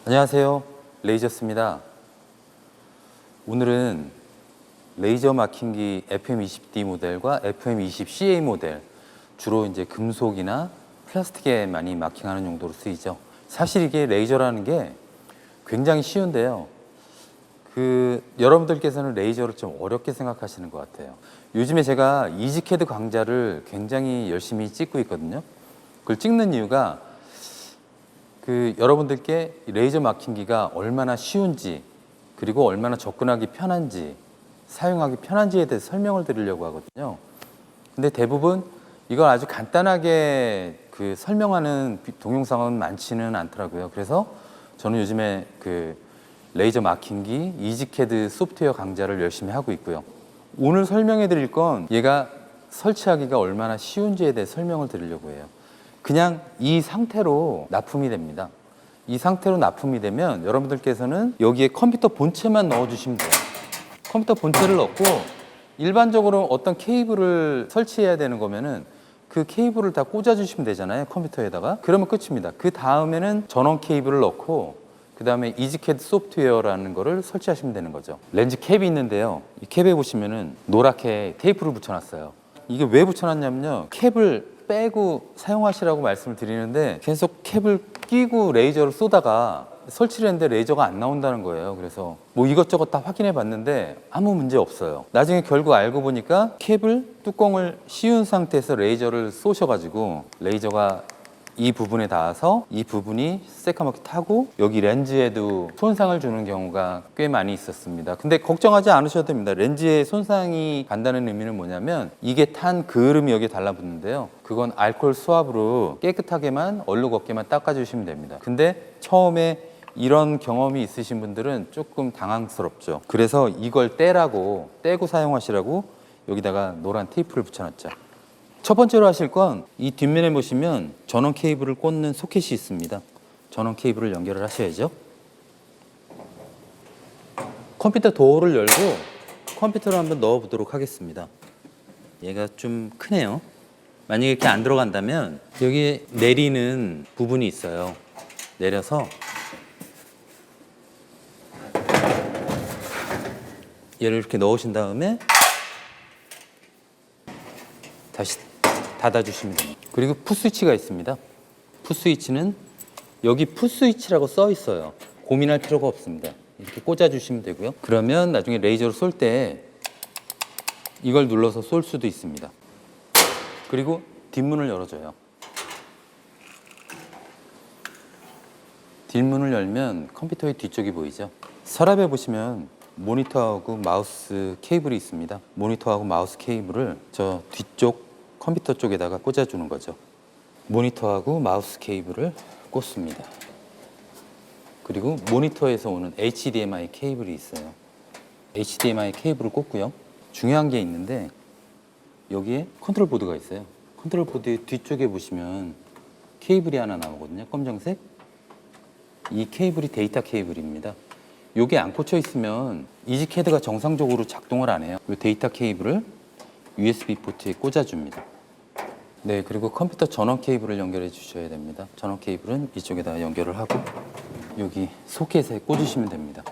안녕하세요. 레이저스입니다. 오늘은 레이저 마킹기 FM20D 모델과 FM20CA 모델, 주로 이제 금속이나 플라스틱에 많이 마킹하는 용도로 쓰이죠. 사실 이게 레이저라는 게 굉장히 쉬운데요. 여러분들께서는 레이저를 좀 어렵게 생각하시는 것 같아요. 요즘에 제가 이지캐드 강좌를 굉장히 열심히 찍고 있거든요. 그걸 찍는 이유가 여러분들께 레이저 마킹기가 얼마나 쉬운지, 그리고 얼마나 접근하기 편한지, 사용하기 편한지에 대해서 설명을 드리려고 하거든요. 근데 대부분 이걸 아주 간단하게 설명하는 동영상은 많지는 않더라고요. 그래서 저는 요즘에 레이저 마킹기 이지캐드 소프트웨어 강좌를 열심히 하고 있고요. 오늘 설명해 드릴 건 얘가 설치하기가 얼마나 쉬운지에 대해 설명을 드리려고 해요. 그냥 이 상태로 납품이 됩니다. 이 상태로 납품이 되면 여러분들께서는 여기에 컴퓨터 본체만 넣어주시면 돼요. 컴퓨터 본체를 넣고 일반적으로 어떤 케이블을 설치해야 되는 거면은 그 케이블을 다 꽂아주시면 되잖아요, 컴퓨터에다가. 그러면 끝입니다. 그 다음에는 전원 케이블을 넣고 그 다음에 이지캐드 소프트웨어라는 거를 설치하시면 되는 거죠. 렌즈 캡이 있는데요. 이 캡에 보시면은 노랗게 테이프를 붙여놨어요. 이게 왜 붙여놨냐면요, 캡을 빼고 사용하시라고 말씀을 드리는데 계속 캡을 끼고 레이저를 쏘다가 설치를 했는데 레이저가 안 나온다는 거예요. 그래서 뭐 이것저것 다 확인해 봤는데 아무 문제 없어요. 나중에 결국 알고 보니까 캡을 뚜껑을 씌운 상태에서 레이저를 쏘셔가지고 레이저가 이 부분에 닿아서 이 부분이 새까맣게 타고 여기 렌즈에도 손상을 주는 경우가 꽤 많이 있었습니다. 근데 걱정하지 않으셔도 됩니다. 렌즈에 손상이 간다는 의미는 뭐냐면 이게 탄 그을음이 여기에 달라붙는데요. 그건 알코올 수압으로 깨끗하게만 얼룩 없게만 닦아주시면 됩니다. 근데 처음에 이런 경험이 있으신 분들은 조금 당황스럽죠. 그래서 이걸 떼고 사용하시라고 여기다가 노란 테이프를 붙여놨죠. 첫 번째로 하실 건 이 뒷면에 보시면 전원 케이블을 꽂는 소켓이 있습니다. 전원 케이블을 연결을 하셔야죠. 컴퓨터 도어를 열고 컴퓨터를 한번 넣어 보도록 하겠습니다. 얘가 좀 크네요. 만약에 이렇게 안 들어간다면 여기에 내리는 부분이 있어요. 내려서 얘를 이렇게 넣으신 다음에 다시 닫아주시면 됩니다. 그리고 풋스위치가 있습니다. 풋스위치는 여기 풋스위치라고 써 있어요. 고민할 필요가 없습니다. 이렇게 꽂아주시면 되고요. 그러면 나중에 레이저를 쏠 때 이걸 눌러서 쏠 수도 있습니다. 그리고 뒷문을 열어줘요. 뒷문을 열면 컴퓨터의 뒤쪽이 보이죠. 서랍에 보시면 모니터하고 마우스 케이블이 있습니다. 모니터하고 마우스 케이블을 저 뒤쪽 컴퓨터 쪽에다가 꽂아주는 거죠. 모니터하고 마우스 케이블을 꽂습니다. 그리고 모니터에서 오는 HDMI 케이블이 있어요. HDMI 케이블을 꽂고요. 중요한 게 있는데 여기에 컨트롤 보드가 있어요. 컨트롤 보드의 뒤쪽에 보시면 케이블이 하나 나오거든요. 검정색. 이 케이블이 데이터 케이블입니다. 요게 안 꽂혀 있으면 이지캐드가 정상적으로 작동을 안 해요. 이 데이터 케이블을 USB 포트에 꽂아줍니다. 네, 그리고 컴퓨터 전원 케이블을 연결해 주셔야 됩니다. 전원 케이블은 이쪽에다 연결을 하고 여기 소켓에 꽂으시면 됩니다.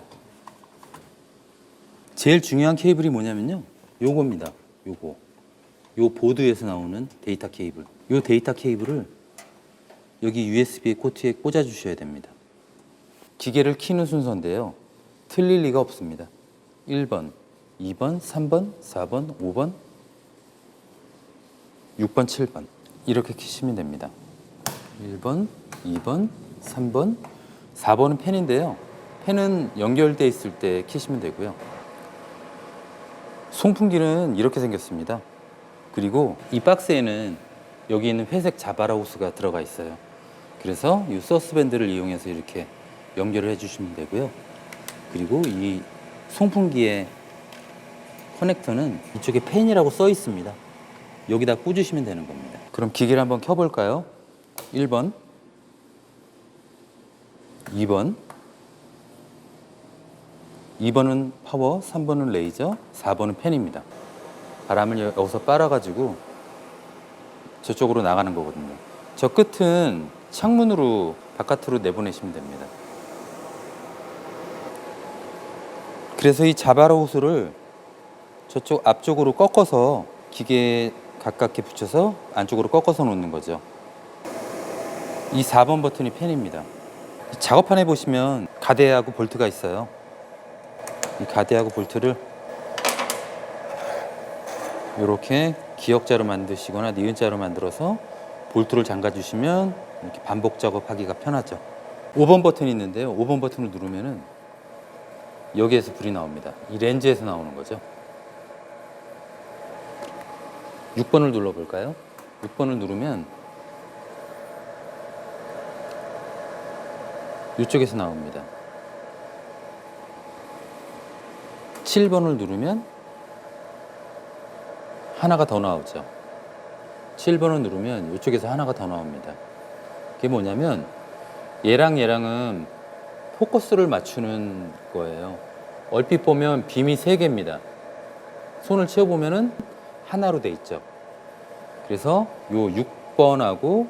제일 중요한 케이블이 뭐냐면요, 요겁니다. 요 보드에서 나오는 데이터 케이블. 요 데이터 케이블을 여기 USB 포트에 꽂아 주셔야 됩니다. 기계를 키는 순서인데요, 틀릴 리가 없습니다. 1번, 2번, 3번, 4번, 5번, 6번, 7번 이렇게 키시면 됩니다. 1번, 2번, 3번, 4번은 펜인데요. 펜은 연결되어 있을 때 키시면 되고요. 송풍기는 이렇게 생겼습니다. 그리고 이 박스에는 여기 있는 회색 자바라 호스가 들어가 있어요. 그래서 이 서스밴드를 이용해서 이렇게 연결을 해주시면 되고요. 그리고 이 송풍기의 커넥터는 이쪽에 펜이라고 써 있습니다. 여기다 꽂으시면 되는 겁니다. 그럼 기계를 한번 켜볼까요? 1번, 2번, 2번은 파워, 3번은 레이저, 4번은 펜입니다. 바람을 여기서 빨아가지고 저쪽으로 나가는 거거든요. 저 끝은 창문으로 바깥으로 내보내시면 됩니다. 그래서 이 자바라 호스를 저쪽 앞쪽으로 꺾어서 기계에 가깝게 붙여서 안쪽으로 꺾어서 놓는 거죠. 이 4번 버튼이 펜입니다. 작업판에 보시면 가대하고 볼트가 있어요. 이 가대하고 볼트를 이렇게 기역자로 만드시거나 니은자로 만들어서 볼트를 잠가 주시면 이렇게 반복 작업하기가 편하죠. 5번 버튼이 있는데요. 5번 버튼을 누르면은 여기에서 불이 나옵니다. 이 렌즈에서 나오는 거죠. 6번을 눌러볼까요? 6번을 누르면 이쪽에서 나옵니다. 7번을 누르면 하나가 더 나오죠. 7번을 누르면 이쪽에서 하나가 더 나옵니다. 그게 뭐냐면 얘랑은 포커스를 맞추는 거예요. 얼핏 보면 빔이 3개입니다. 손을 채워보면은 하나로 돼 있죠. 그래서 요 6번하고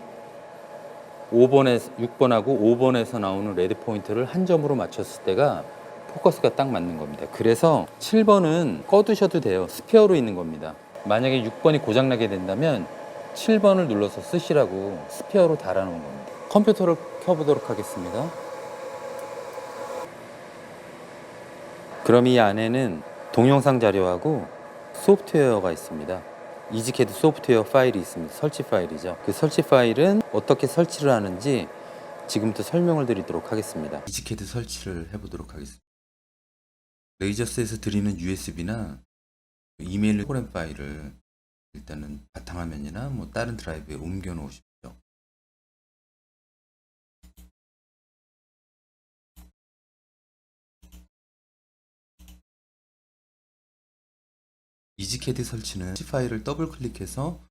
5번에서 나오는 레드 포인트를 한 점으로 맞췄을 때가 포커스가 딱 맞는 겁니다. 그래서 7번은 꺼두셔도 돼요. 스페어로 있는 겁니다. 만약에 6번이 고장나게 된다면 7번을 눌러서 쓰시라고 스페어로 달아놓은 겁니다. 컴퓨터를 켜보도록 하겠습니다. 그럼 이 안에는 동영상 자료하고 소프트웨어가 있습니다. 이지캐드 소프트웨어 파일이 있습니다. 설치 파일이죠. 그 설치 파일은 어떻게 설치를 하는지 지금부터 설명을 드리도록 하겠습니다. 이지캐드 설치를 해보도록 하겠습니다. 레이저스에서 드리는 USB나 이메일 프로그램 파일을 일단은 바탕화면이나 뭐 다른 드라이브에 옮겨 놓으십시오. 이지캐드 설치는 파일을 더블 클릭해서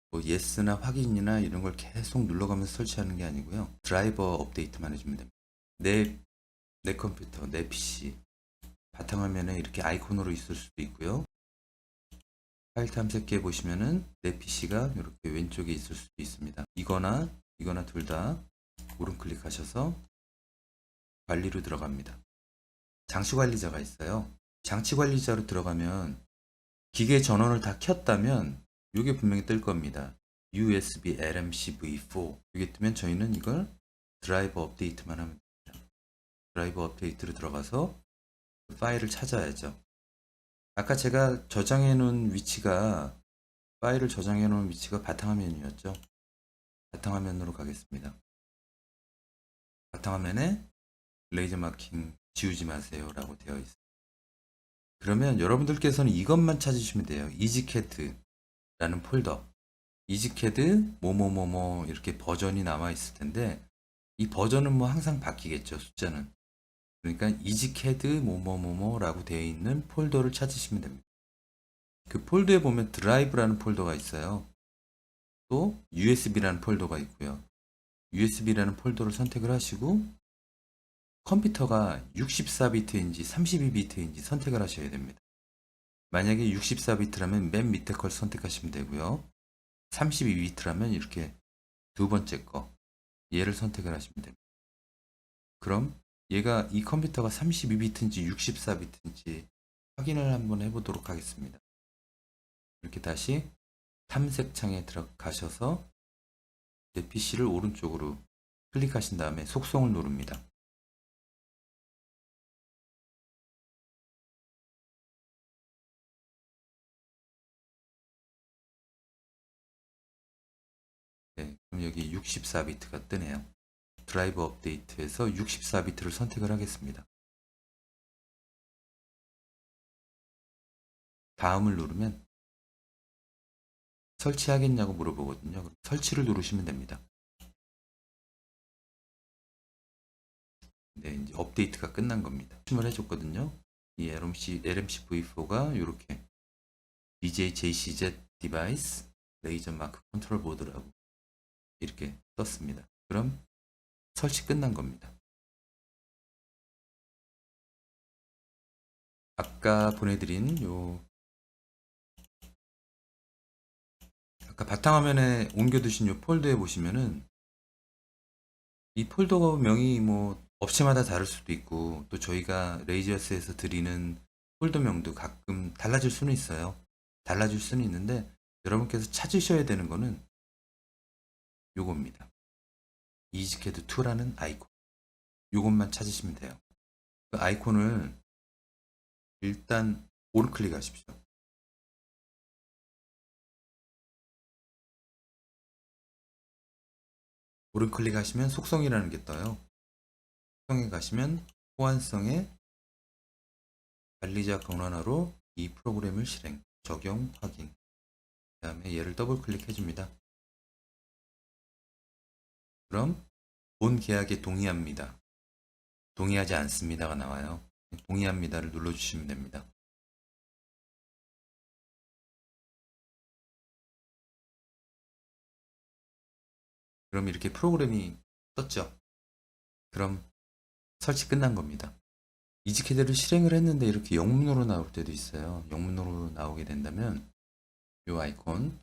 뭐 yes나 확인이나 이런 걸 계속 눌러가면서 설치하는 게 아니고요. 드라이버 업데이트만 해주면 됩니다. 내 컴퓨터, 내 PC 바탕화면에 이렇게 아이콘으로 있을 수도 있고요. 파일 탐색기에 보시면은 내 PC가 이렇게 왼쪽에 있을 수도 있습니다. 이거나 둘 다 오른 클릭하셔서 관리로 들어갑니다. 장치 관리자가 있어요. 장치 관리자로 들어가면 기계 전원을 다 켰다면 이게 분명히 뜰 겁니다. USB LMC V4 이게 뜨면 저희는 이걸 드라이버 업데이트만 하면 됩니다. 드라이버 업데이트로 들어가서 파일을 찾아야죠. 아까 제가 저장해 놓은 위치가 파일을 저장해 놓은 위치가 바탕화면이었죠. 바탕화면으로 가겠습니다. 바탕화면에 레이저 마킹 지우지 마세요 라고 되어 있어요. 그러면 여러분들께서는 이것만 찾으시면 돼요. 이지캐드라는 폴더. 이지캐드 뭐뭐뭐뭐 이렇게 버전이 남아 있을 텐데 이 버전은 뭐 항상 바뀌겠죠. 숫자는. 그러니까 이지캐드 뭐뭐뭐뭐라고 되어 있는 폴더를 찾으시면 됩니다. 그 폴더에 보면 드라이브라는 폴더가 있어요. 또 USB라는 폴더가 있고요. USB라는 폴더를 선택을 하시고 컴퓨터가 64비트인지 32비트인지 선택을 하셔야 됩니다. 만약에 64비트라면 맨 밑에 걸 선택하시면 되고요. 32비트라면 이렇게 두 번째 거 얘를 선택을 하시면 됩니다. 그럼 얘가 이 컴퓨터가 32비트인지 64비트인지 확인을 한번 해보도록 하겠습니다. 이렇게 다시 탐색창에 들어가셔서 내 PC를 오른쪽으로 클릭하신 다음에 속성을 누릅니다. 네, 그럼 여기 64비트가 뜨네요. 드라이버 업데이트에서 64비트를 선택을 하겠습니다. 다음을 누르면 설치하겠냐고 물어보거든요. 그럼 설치를 누르시면 됩니다. 네, 이제 업데이트가 끝난 겁니다. 추침을 해줬거든요. 이 LMC V4가 이렇게 BJ JCZ 디바이스 레이저 마크 컨트롤 보드라고 이렇게 떴습니다. 그럼 설치 끝난 겁니다. 아까 보내드린 아까 바탕화면에 옮겨두신 요 폴더에 보시면은 이 폴더 명이 뭐 업체마다 다를 수도 있고 또 저희가 레이저스에서 드리는 폴더명도 가끔 달라질 수는 있어요. 달라질 수는 있는데 여러분께서 찾으셔야 되는 거는 요겁니다. 이지캐드 2라는 아이콘. 요것만 찾으시면 돼요. 그 아이콘을 일단 오른클릭 하십시오. 오른클릭 하시면 속성이라는 게 떠요. 속성에 가시면 호환성의 관리자 권한으로 이 프로그램을 실행, 적용, 확인. 그 다음에 얘를 더블 클릭해 줍니다. 그럼 본 계약에 동의합니다. 동의하지 않습니다가 나와요. 동의합니다를 눌러주시면 됩니다. 그럼 이렇게 프로그램이 떴죠. 그럼 설치 끝난 겁니다. 이지캐드를 실행을 했는데 이렇게 영문으로 나올 때도 있어요. 영문으로 나오게 된다면 이 아이콘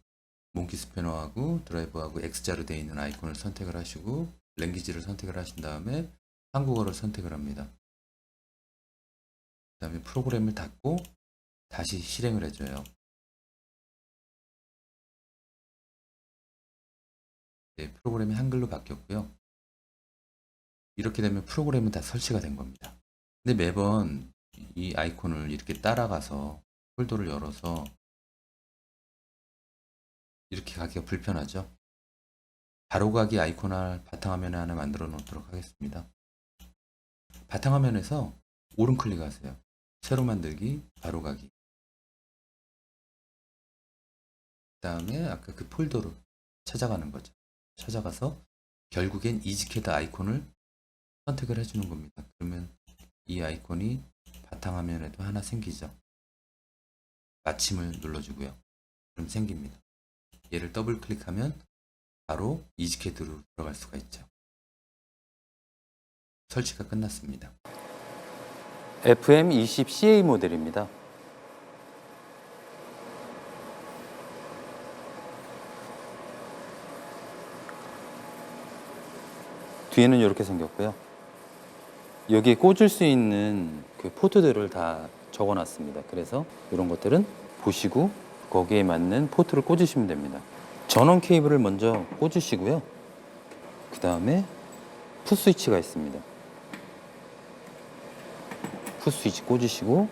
몽키 스패너하고 드라이브하고 X자로 되어 있는 아이콘을 선택을 하시고 랭귀지를 선택을 하신 다음에 한국어를 선택을 합니다. 그 다음에 프로그램을 닫고 다시 실행을 해줘요. 네, 프로그램이 한글로 바뀌었고요. 이렇게 되면 프로그램은 다 설치가 된 겁니다. 근데 매번 이 아이콘을 이렇게 따라가서 폴더를 열어서 이렇게 가기가 불편하죠. 바로가기 아이콘을 바탕화면에 하나 만들어 놓도록 하겠습니다. 바탕화면에서 오른 클릭하세요. 새로 만들기, 바로가기. 그 다음에 아까 그 폴더로 찾아가는 거죠. 찾아가서 결국엔 이지캐드 아이콘을 선택을 해주는 겁니다. 그러면 이 아이콘이 바탕화면에도 하나 생기죠. 마침을 눌러주고요. 그럼 생깁니다. 얘를 더블 클릭하면 바로 이지캐드로 들어갈 수가 있죠. 설치가 끝났습니다. FM20CA 모델입니다. 뒤에는 이렇게 생겼고요. 여기에 꽂을 수 있는 그 포트들을 다 적어놨습니다. 그래서 이런 것들은 보시고 거기에 맞는 포트를 꽂으시면 됩니다. 전원 케이블을 먼저 꽂으시고요. 그 다음에 풋스위치가 있습니다. 풋스위치 꽂으시고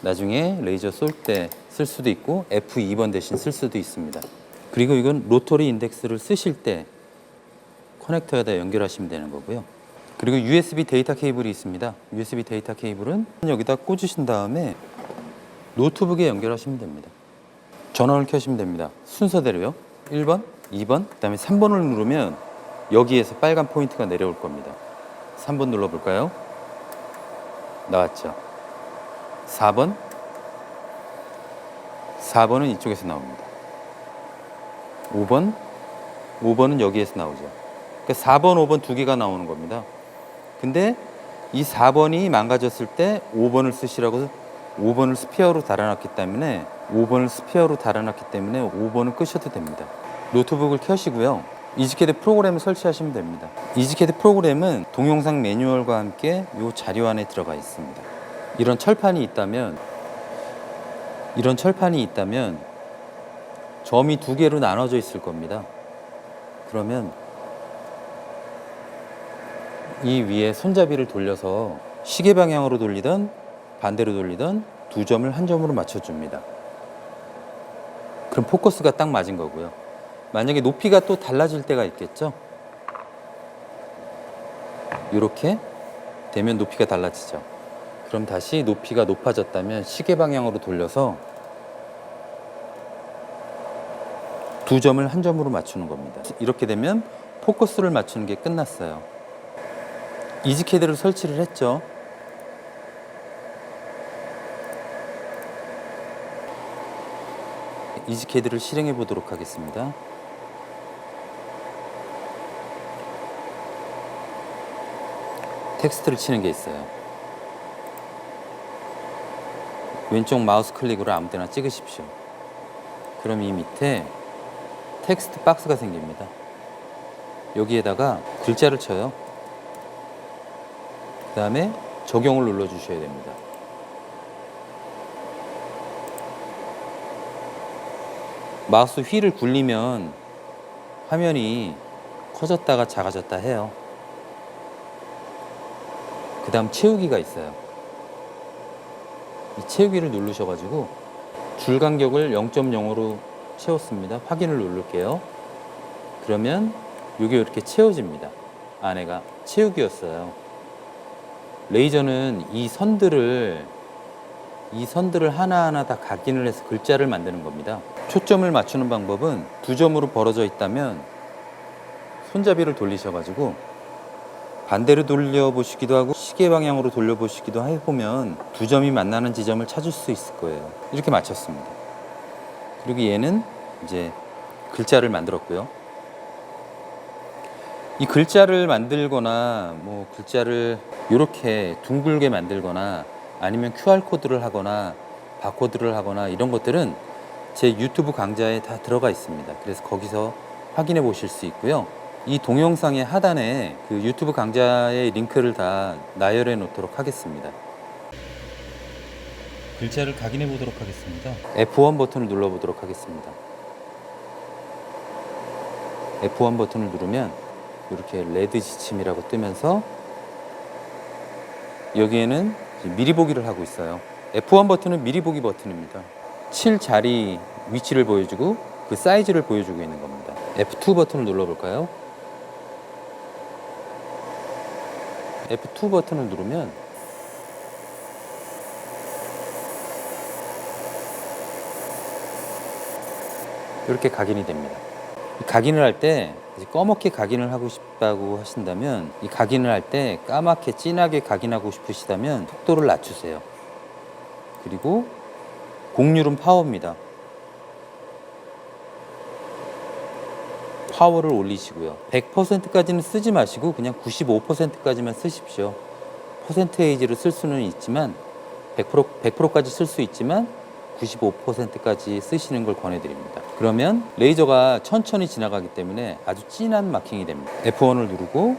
나중에 레이저 쏠 때 쓸 수도 있고 F2번 대신 쓸 수도 있습니다. 그리고 이건 로터리 인덱스를 쓰실 때 커넥터에다 연결하시면 되는 거고요. 그리고 USB 데이터 케이블이 있습니다. USB 데이터 케이블은 여기다 꽂으신 다음에 노트북에 연결하시면 됩니다. 전원을 켜시면 됩니다. 순서대로요. 1번, 2번, 그 다음에 3번을 누르면 여기에서 빨간 포인트가 내려올 겁니다. 3번 눌러볼까요? 나왔죠. 4번, 4번은 이쪽에서 나옵니다. 5번, 5번은 여기에서 나오죠. 그러니까 4번, 5번 두 개가 나오는 겁니다. 근데 이 4번이 망가졌을 때 5번을 쓰시라고 5번을 스피어로 달아놨기 때문에 5번은 끄셔도 됩니다. 노트북을 켜시고요. 이지캐드 프로그램을 설치하시면 됩니다. 이지캐드 프로그램은 동영상 매뉴얼과 함께 이 자료 안에 들어가 있습니다. 이런 철판이 있다면 점이 두 개로 나눠져 있을 겁니다. 그러면 이 위에 손잡이를 돌려서 시계 방향으로 돌리던 반대로 돌리던 두 점을 한 점으로 맞춰줍니다. 그럼 포커스가 딱 맞은 거고요. 만약에 높이가 또 달라질 때가 있겠죠. 이렇게 되면 높이가 달라지죠. 그럼 다시 높이가 높아졌다면 시계 방향으로 돌려서 두 점을 한 점으로 맞추는 겁니다. 이렇게 되면 포커스를 맞추는 게 끝났어요. 이지캐드를 설치를 했죠. 이지캐드를 실행해 보도록 하겠습니다. 텍스트를 치는 게 있어요. 왼쪽 마우스 클릭으로 아무 데나 찍으십시오. 그럼 이 밑에 텍스트 박스가 생깁니다. 여기에다가 글자를 쳐요. 그 다음에 적용을 눌러 주셔야 됩니다. 마우스 휠을 굴리면 화면이 커졌다가 작아졌다 해요. 그 다음 채우기가 있어요. 이 채우기를 누르셔가지고 줄 간격을 0.0으로 채웠습니다. 확인을 누를게요. 그러면 이게 이렇게 채워집니다. 안에가 채우기였어요. 레이저는 이 선들을 하나하나 다 각인을 해서 글자를 만드는 겁니다. 초점을 맞추는 방법은 두 점으로 벌어져 있다면 손잡이를 돌리셔가지고 반대로 돌려보시기도 하고 시계 방향으로 돌려보시기도 해보면 두 점이 만나는 지점을 찾을 수 있을 거예요. 이렇게 맞췄습니다. 그리고 얘는 이제 글자를 만들었고요. 이 글자를 만들거나 뭐 글자를 이렇게 둥글게 만들거나 아니면 QR코드를 하거나 바코드를 하거나 이런 것들은 제 유튜브 강좌에 다 들어가 있습니다. 그래서 거기서 확인해 보실 수 있고요. 이 동영상의 하단에 그 유튜브 강좌의 링크를 다 나열해 놓도록 하겠습니다. 글자를 각인해 보도록 하겠습니다. F1 버튼을 눌러 보도록 하겠습니다. F1 버튼을 누르면 이렇게 레드 지침이라고 뜨면서 여기에는 미리 보기를 하고 있어요. F1 버튼은 미리 보기 버튼입니다. 칠 자리 위치를 보여주고 그 사이즈를 보여주고 있는 겁니다. F2 버튼을 눌러볼까요? F2 버튼을 누르면 이렇게 각인이 됩니다. 각인을 할 때 검게 각인을 하고 싶다고 하신다면 이 각인을 할 때 까맣게 진하게 각인하고 싶으시다면 속도를 낮추세요. 그리고 곡률은 파워입니다. 파워를 올리시고요. 100%까지는 쓰지 마시고 그냥 95%까지만 쓰십시오. 퍼센테이지를 쓸 수는 있지만 100%까지 쓸 수 있지만 95%까지 쓰시는 걸 권해드립니다. 그러면 레이저가 천천히 지나가기 때문에 아주 진한 마킹이 됩니다. F1을 누르고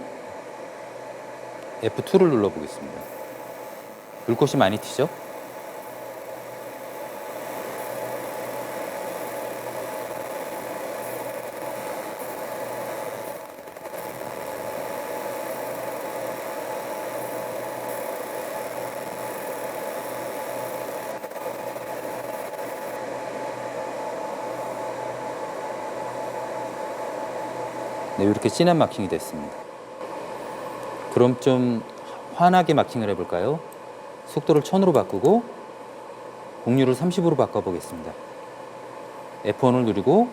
F2를 눌러보겠습니다. 불꽃이 많이 튀죠? 네, 이렇게 진한 마킹이 됐습니다. 그럼 좀 환하게 마킹을 해볼까요? 속도를 1000으로 바꾸고 곡률을 30으로 바꿔보겠습니다. F1을 누르고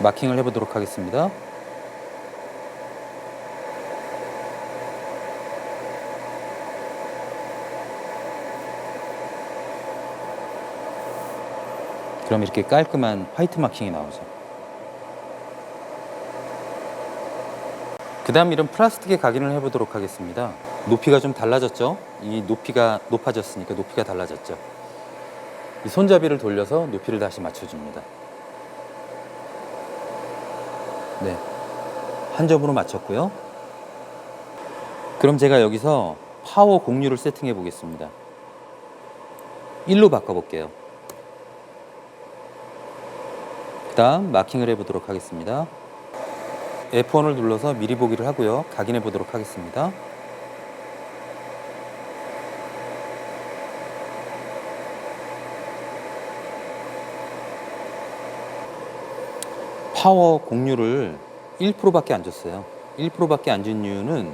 마킹을 해보도록 하겠습니다. 그럼 이렇게 깔끔한 화이트 마킹이 나오죠. 그 다음 이런 플라스틱의 각인을 해보도록 하겠습니다. 높이가 좀 달라졌죠? 이 높이가 높아졌으니까 높이가 달라졌죠. 이 손잡이를 돌려서 높이를 다시 맞춰줍니다. 네, 한 점으로 맞췄고요. 그럼 제가 여기서 파워 곡률을 세팅해 보겠습니다. 1로 바꿔볼게요. 그 다음 마킹을 해보도록 하겠습니다. F1을 눌러서 미리 보기를 하고요. 각인해 보도록 하겠습니다. 파워 곡률을 1%밖에 안 줬어요. 1%밖에 안 준 이유는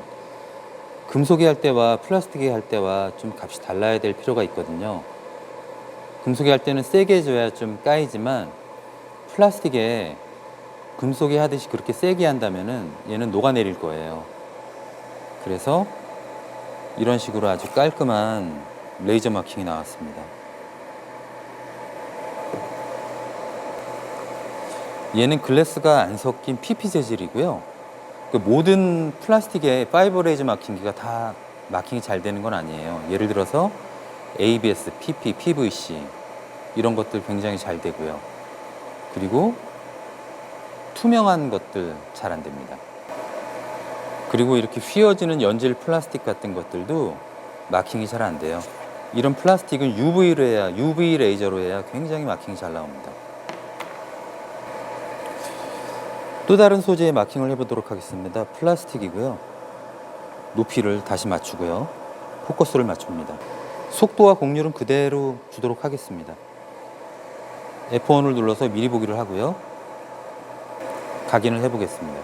금속에 할 때와 플라스틱에 할 때와 좀 값이 달라야 될 필요가 있거든요. 금속에 할 때는 세게 해줘야 좀 까이지만 플라스틱에 금속에 하듯이 그렇게 세게 한다면은 얘는 녹아내릴 거예요. 그래서 이런 식으로 아주 깔끔한 레이저 마킹이 나왔습니다. 얘는 글래스가 안 섞인 PP 재질이고요. 그 모든 플라스틱의 파이버 레이저 마킹기가 다 마킹이 잘 되는 건 아니에요. 예를 들어서 ABS, PP, PVC 이런 것들 굉장히 잘 되고요. 그리고 투명한 것들 잘 안 됩니다. 그리고 이렇게 휘어지는 연질 플라스틱 같은 것들도 마킹이 잘 안 돼요. 이런 플라스틱은 UV 레이저로 해야 굉장히 마킹이 잘 나옵니다. 또 다른 소재의 마킹을 해보도록 하겠습니다. 플라스틱이고요. 높이를 다시 맞추고요. 포커스를 맞춥니다. 속도와 곡률은 그대로 주도록 하겠습니다. F1을 눌러서 미리 보기를 하고요. 각인을 해보겠습니다.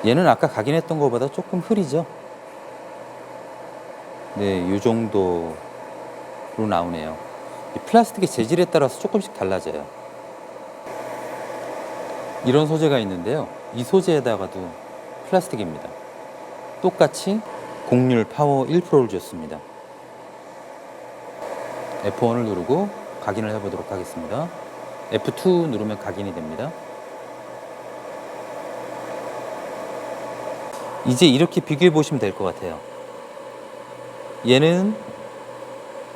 얘는 아까 각인했던 것보다 조금 흐리죠? 네, 이 정도로 나오네요. 이 플라스틱의 재질에 따라서 조금씩 달라져요. 이런 소재가 있는데요. 이 소재에다가도 플라스틱입니다. 똑같이 곡률 파워 1%를 줬습니다. F1을 누르고 각인을 해보도록 하겠습니다. F2 누르면 각인이 됩니다. 이제 이렇게 비교해 보시면 될 것 같아요. 얘는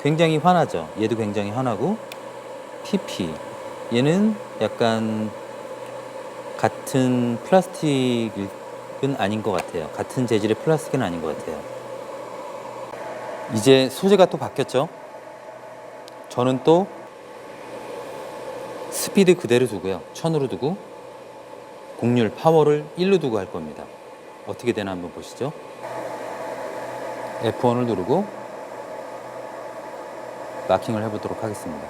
굉장히 환하죠. 얘도 굉장히 환하고 PP 얘는 약간 같은 플라스틱은 아닌 것 같아요. 같은 재질의 플라스틱은 아닌 것 같아요. 이제 소재가 또 바뀌었죠. 저는 또 스피드 그대로 두고요. 1000으로 두고 곡률 파워를 1로 두고 할 겁니다. 어떻게 되나 한번 보시죠. F1을 누르고 마킹을 해보도록 하겠습니다.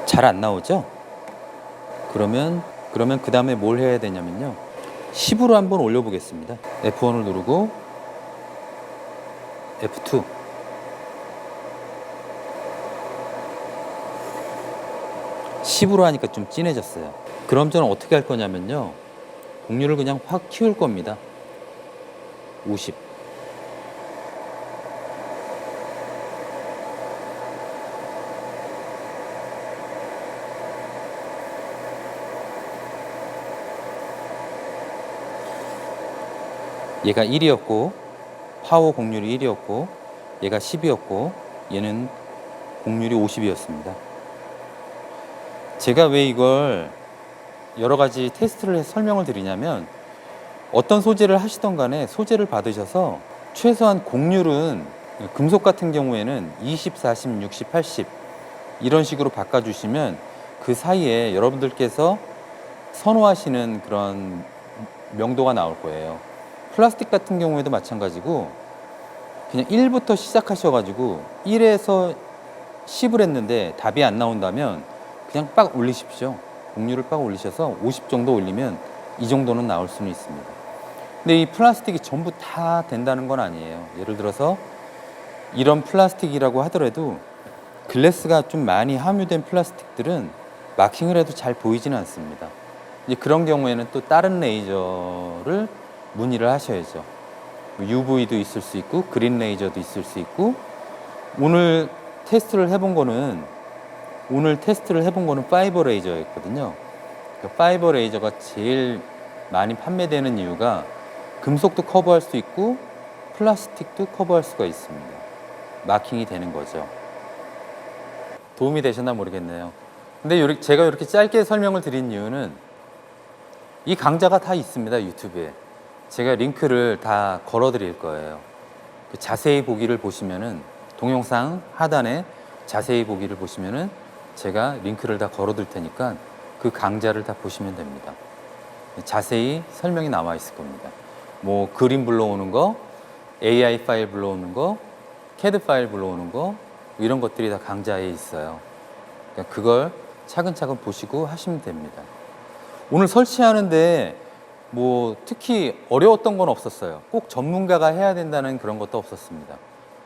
잘 안 나오죠? 그러면 그 다음에 뭘 해야 되냐면요. 10으로 한번 올려보겠습니다. F1을 누르고 F2 10으로 하니까 좀 진해졌어요. 그럼 저는 어떻게 할 거냐면요. 곡률을 그냥 확 키울 겁니다. 50 얘가 1이었고 파워 곡률이 1이었고 얘가 10이었고 얘는 곡률이 50이었습니다. 제가 왜 이걸 여러 가지 테스트를 해서 설명을 드리냐면 어떤 소재를 하시던 간에 소재를 받으셔서 최소한 곡률은 금속 같은 경우에는 20, 40, 60, 80 이런 식으로 바꿔주시면 그 사이에 여러분들께서 선호하시는 그런 명도가 나올 거예요. 플라스틱 같은 경우에도 마찬가지고 그냥 1부터 시작하셔가지고 1에서 10을 했는데 답이 안 나온다면 그냥 빡 올리십시오. 곡률을 빡 올리셔서 50 정도 올리면 이 정도는 나올 수는 있습니다. 근데 이 플라스틱이 전부 다 된다는 건 아니에요. 예를 들어서 이런 플라스틱이라고 하더라도 글래스가 좀 많이 함유된 플라스틱들은 마킹을 해도 잘 보이지는 않습니다. 이제 그런 경우에는 또 다른 레이저를 문의를 하셔야죠. UV도 있을 수 있고 그린 레이저도 있을 수 있고 오늘 테스트를 해본 거는 파이버 레이저였거든요. 파이버 레이저가 제일 많이 판매되는 이유가 금속도 커버할 수 있고 플라스틱도 커버할 수가 있습니다. 마킹이 되는 거죠. 도움이 되셨나 모르겠네요. 근데 제가 이렇게 짧게 설명을 드린 이유는 이 강좌가 다 있습니다. 유튜브에. 제가 링크를 다 걸어 드릴 거예요. 자세히 보기를 보시면은 동영상 하단에 자세히 보기를 보시면은 제가 링크를 다 걸어 둘 테니까 그 강좌를 다 보시면 됩니다. 자세히 설명이 나와 있을 겁니다. 뭐 그림 불러오는 거, AI 파일 불러오는 거, CAD 파일 불러오는 거 이런 것들이 다 강좌에 있어요. 그러니까 그걸 차근차근 보시고 하시면 됩니다. 오늘 설치하는데 뭐 특히 어려웠던 건 없었어요. 꼭 전문가가 해야 된다는 그런 것도 없었습니다.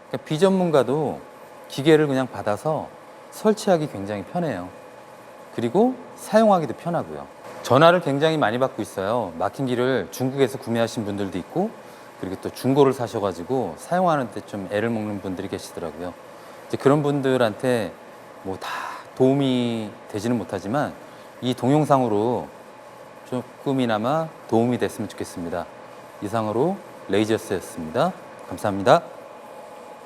그러니까 비전문가도 기계를 그냥 받아서 설치하기 굉장히 편해요. 그리고 사용하기도 편하고요. 전화를 굉장히 많이 받고 있어요. 마킹기를 중국에서 구매하신 분들도 있고 그리고 또 중고를 사셔가지고 사용하는데 좀 애를 먹는 분들이 계시더라고요. 이제 그런 분들한테 뭐 다 도움이 되지는 못하지만 이 동영상으로 조금이나마 도움이 됐으면 좋겠습니다. 이상으로 레이저스였습니다. 감사합니다.